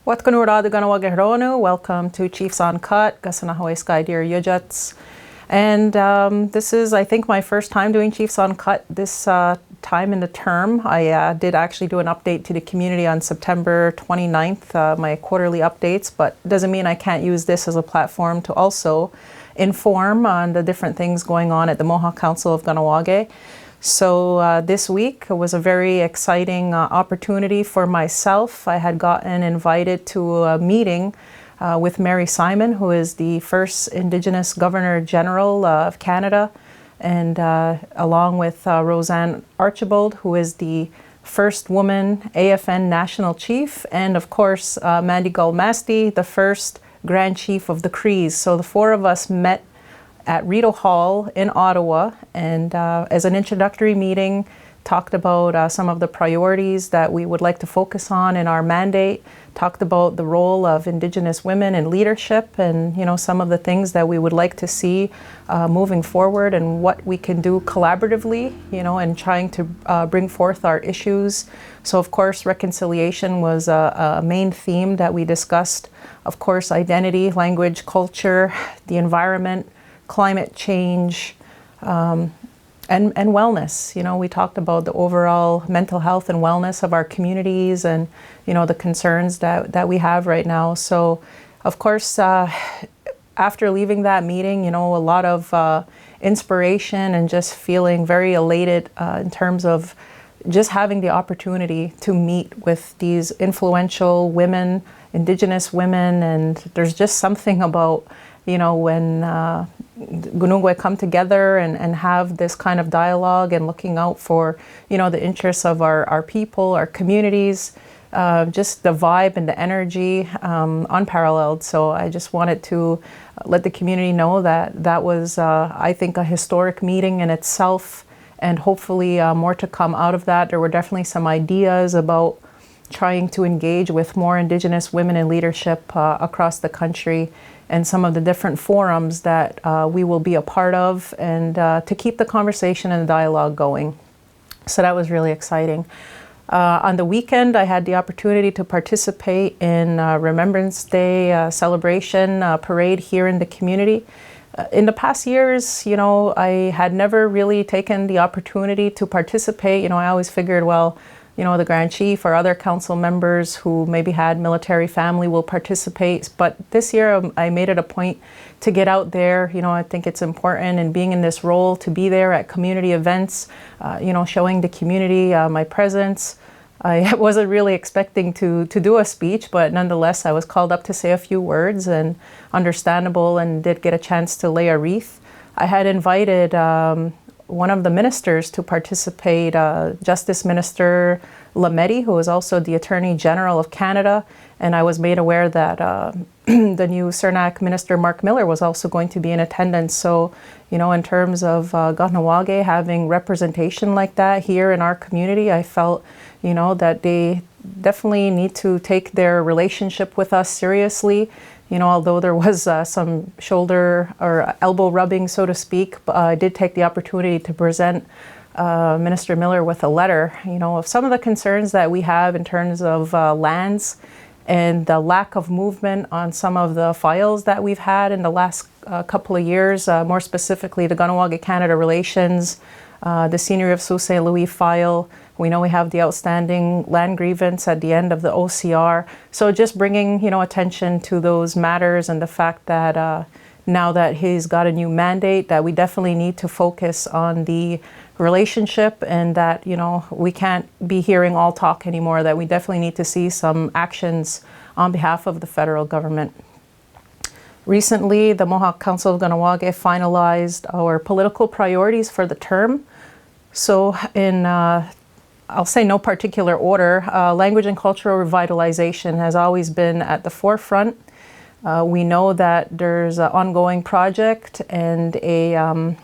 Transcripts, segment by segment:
Welcome to Chiefs Uncut, KahnawakeTV. And this is, I think, my first time doing Chiefs Uncut this time in the term. I did actually do an update to the community on September 29th, my quarterly updates, but it doesn't mean I can't use this as a platform to also inform on the different things going on at the Mohawk Council of Kahnawake. So this week was a very exciting opportunity for myself. I had gotten invited to a meeting with Mary Simon, who is the first Indigenous Governor General of Canada, and along with RoseAnne Archibald, who is the first woman AFN National Chief, and of course Mandy Gull-Masty, the first Grand Chief of the Cree. So the four of us met at Rideau Hall in Ottawa, and as an introductory meeting, talked about some of the priorities that we would like to focus on in our mandate, talked about the role of Indigenous women in leadership, and some of the things that we would like to see moving forward, and what we can do collaboratively, and trying to bring forth our issues. So of course, reconciliation was a main theme that we discussed. Of course, identity, language, culture, the environment, climate change, and wellness. We talked about the overall mental health and wellness of our communities, and the concerns that we have right now. So of course, after leaving that meeting, a lot of inspiration, and just feeling very elated in terms of just having the opportunity to meet with these influential women, Indigenous women. And there's just something about when Gunungwe come together and have this kind of dialogue, and looking out for, the interests of our people, our communities, just the vibe and the energy, unparalleled. So I just wanted to let the community know that that was, I think, a historic meeting in itself, and hopefully more to come out of that. There were definitely some ideas about trying to engage with more Indigenous women in leadership across the country, and some of the different forums that we will be a part of, and to keep the conversation and the dialogue going. So that was really exciting. On the weekend, I had the opportunity to participate in Remembrance Day celebration parade here in the community. In the past years, I had never really taken the opportunity to participate. I always figured, well, the Grand Chief or other council members who maybe had military family will participate. But this year I made it a point to get out there. I think it's important in being in this role to be there at community events, showing the community my presence. I wasn't really expecting to do a speech, but nonetheless, I was called up to say a few words, and understandable, and did get a chance to lay a wreath. I had invited one of the ministers to participate, Justice Minister Lametti, who is also the Attorney General of Canada, and I was made aware that the new Cernak Minister Mark Miller was also going to be in attendance. So, in terms of Kahnawake having representation like that here in our community, I felt, that they definitely need to take their relationship with us seriously. Although there was some shoulder or elbow rubbing, so to speak, I did take the opportunity to present Minister Miller with a letter, of some of the concerns that we have in terms of lands, and the lack of movement on some of the files that we've had in the last couple of years, more specifically the Kahnawake-Canada relations, the Seigneury of Sault Ste. Louis file. We know we have the outstanding land grievance at the end of the OCR. So just bringing, attention to those matters, and the fact that now that he's got a new mandate, that we definitely need to focus on the relationship, and that, we can't be hearing all talk anymore, that we definitely need to see some actions on behalf of the federal government. Recently, the Mohawk Council of Kahnawake finalized our political priorities for the term. So in I'll say no particular order, language and cultural revitalization has always been at the forefront. We know that there's an ongoing project and a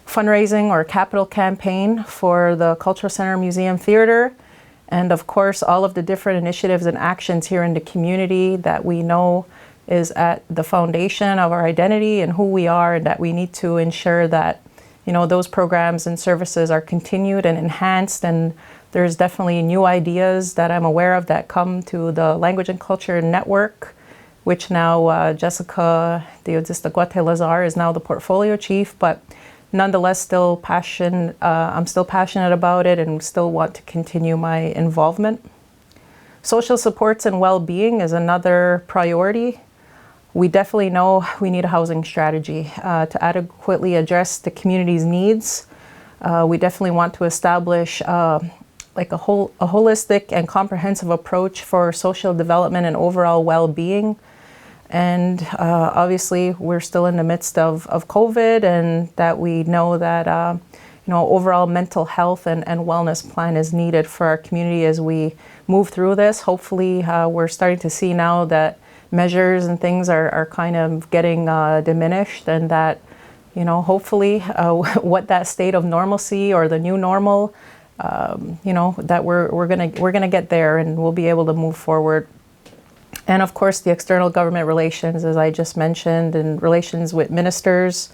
fundraising or capital campaign for the Cultural Center Museum Theatre, and of course all of the different initiatives and actions here in the community that we know is at the foundation of our identity and who we are, and that we need to ensure that those programs and services are continued and enhanced, and There's definitely new ideas that I'm aware of that come to the Language and Culture Network, which now Jessica Deodista Lazar is now the portfolio chief, but nonetheless I'm still passionate about it and still want to continue my involvement. Social supports and well-being is another priority. We definitely know we need a housing strategy to adequately address the community's needs. We definitely want to establish like a holistic and comprehensive approach for social development and overall well-being. And obviously, we're still in the midst of COVID, and that we know that overall mental health and wellness plan is needed for our community as we move through this. Hopefully, we're starting to see now that measures and things are kind of getting diminished, and that hopefully what that state of normalcy or the new normal, that we're gonna get there and we'll be able to move forward. And of course, the external government relations, as I just mentioned, and relations with ministers.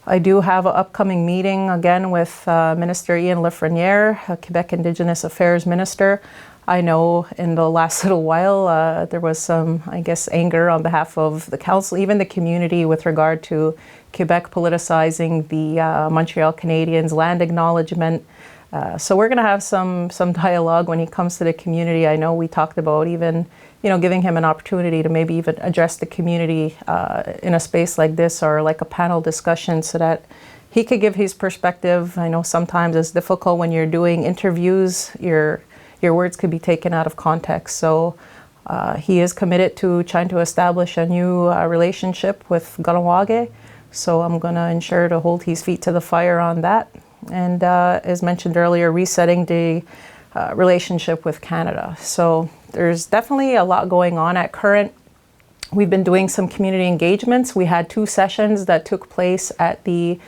I do have an upcoming meeting again with Minister Ian Lafreniere, Quebec Indigenous Affairs Minister. I know in the last little while there was some, I guess, anger on behalf of the council, even the community, with regard to Quebec politicizing the Montreal Canadiens land acknowledgement. So we're going to have some dialogue when he comes to the community. I know we talked about even giving him an opportunity to maybe even address the community in a space like this, or like a panel discussion, so that he could give his perspective. I know sometimes it's difficult when you're doing interviews, your words could be taken out of context. So he is committed to trying to establish a new relationship with Kahnawake. So I'm going to ensure to hold his feet to the fire on that. And as mentioned earlier, resetting the relationship with Canada. So there's definitely a lot going on at current. We've been doing some community engagements. We had 2 sessions that took place at the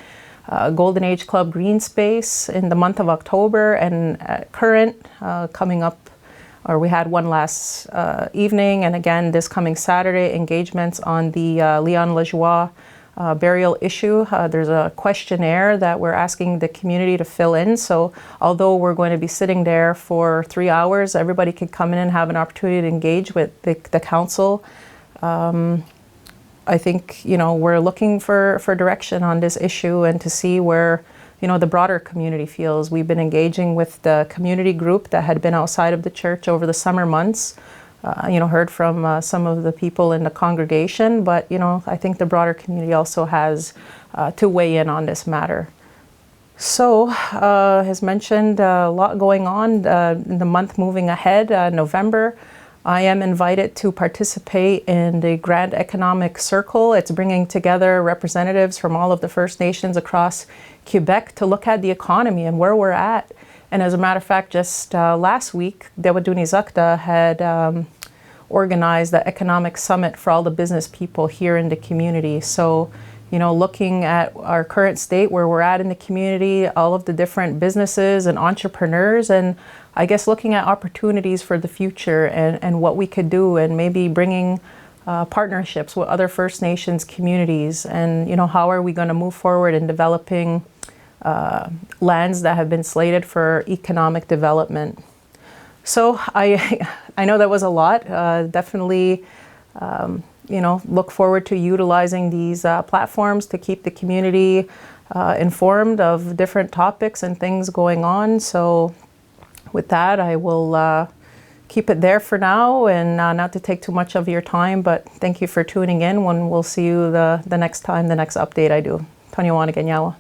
Golden Age Club Green Space in the month of October, and at current coming up, or we had one last evening, and again this coming Saturday, engagements on the Leon Lajoie burial issue. There's a questionnaire that we're asking the community to fill in. So although we're going to be sitting there for 3 hours, everybody can come in and have an opportunity to engage with the council. I think, we're looking for direction on this issue and to see where, the broader community feels. We've been engaging with the community group that had been outside of the church over the summer months. Heard from some of the people in the congregation, but, I think the broader community also has to weigh in on this matter. So, as mentioned, a lot going on in the month moving ahead, November. I am invited to participate in the Grand Economic Circle. It's bringing together representatives from all of the First Nations across Quebec to look at the economy and where we're at. And as a matter of fact, just last week, Dewaduni Zakta had organized the economic summit for all the business people here in the community. So, looking at our current state, where we're at in the community, all of the different businesses and entrepreneurs, and I guess looking at opportunities for the future and what we could do, and maybe bringing partnerships with other First Nations communities, and how are we going to move forward in developing lands that have been slated for economic development. So I know that was a lot. Definitely, look forward to utilizing these platforms to keep the community informed of different topics and things going on. So with that, I will keep it there for now, and not to take too much of your time, but thank you for tuning in. When we'll see you the next time, the next update I do. Tanya Wanaganyawa.